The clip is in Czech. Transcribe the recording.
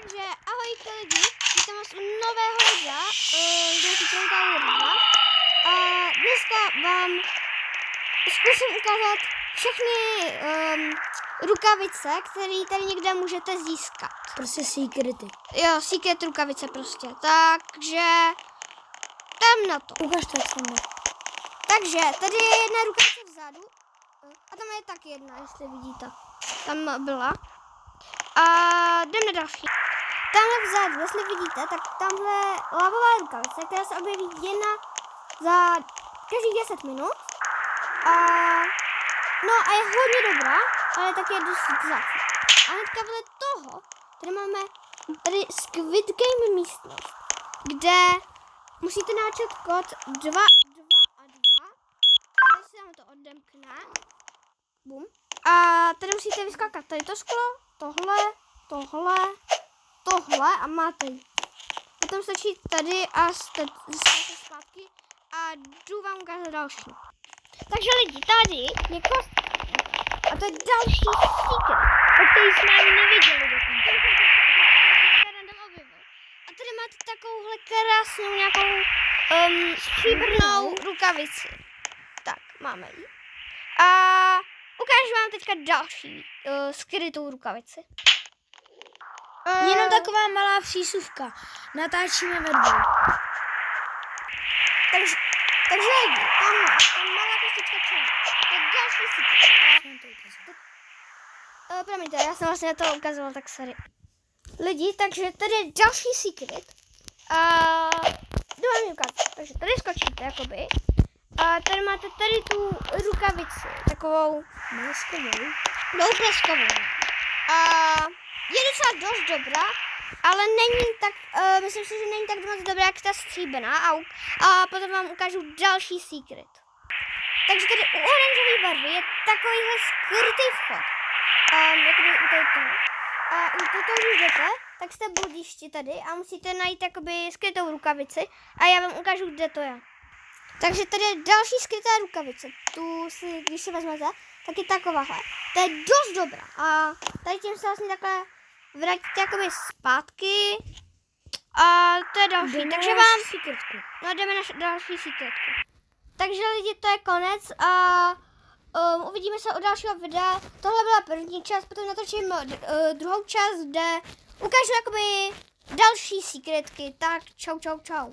Takže ahojte lidi, vítám vás u nového videa, a dneska vám zkusím ukázat všechny rukavice, které tady někde můžete získat. Prostě secrety. Jo, secret rukavice prostě, takže jdem na to. Ukaž to, jak jsem byl. Takže tady je jedna rukavice vzadu a tam je taky jedna, jestli vidíte. Tam byla. A jdem na další. Tamhle vzadu, jestli vidíte, tak tamhle lavová rukavice, která se objeví jedna za každých 10 minut. No a je hodně dobrá, ale taky je dost vzácná. A hnedka vedle toho, tady máme tady Squid Game místnost, kde musíte náčet kód 2, 2 a 2. Tady se nám to odemkne. Bum. A tady musíte vyskákat tady to sklo, tohle a máte ji. Potom stačí tady a jste zpátky a jdu vám ukázat další. Takže lidi, tady je kostka. A to je další secret, o který jsme ani neviděli dokonce. A tady máte takovouhle krásnou nějakou stříbrnou rukavici. Tak, máme ji. A ukážu vám teďka další skrytou rukavici. Jenom taková malá přísuvka. Natáčíme ve dvou. Takže lidi, tam malá kostička černá. To je další secret. Promiňte, já jsem vlastně to ukazovala, tak sorry. Lidi, takže tady je další secret. Jdu vám ji ukázat. Takže tady skočíte, jakoby. A tady máte tady tu rukavici, takovou bleskovou. A je docela dost dobrá, ale není tak, myslím si, že není tak moc dobrá, jak ta stříbrná. A potom vám ukážu další secret. Takže tady u oranžové barvy je takovýhle skrytý vchod. Jakoby u toho. A u toho jdete, tak jste bludišti tady a musíte najít jakoby skrytou rukavici. A já vám ukážu, kde to je. Takže tady je další skrytá rukavice. Tu si, když si vezmete, tak je takováhle. To je dost dobrá. A tady tím se vlastně takhle vrátíte jakoby zpátky. A to je další. Jdeme takže na vám... secretku. No, jdeme na další secretku. Takže lidi, to je konec a uvidíme se u dalšího videa. Tohle byla první část, potom natočím druhou část, kde ukážu jakoby další secretky. Tak čau.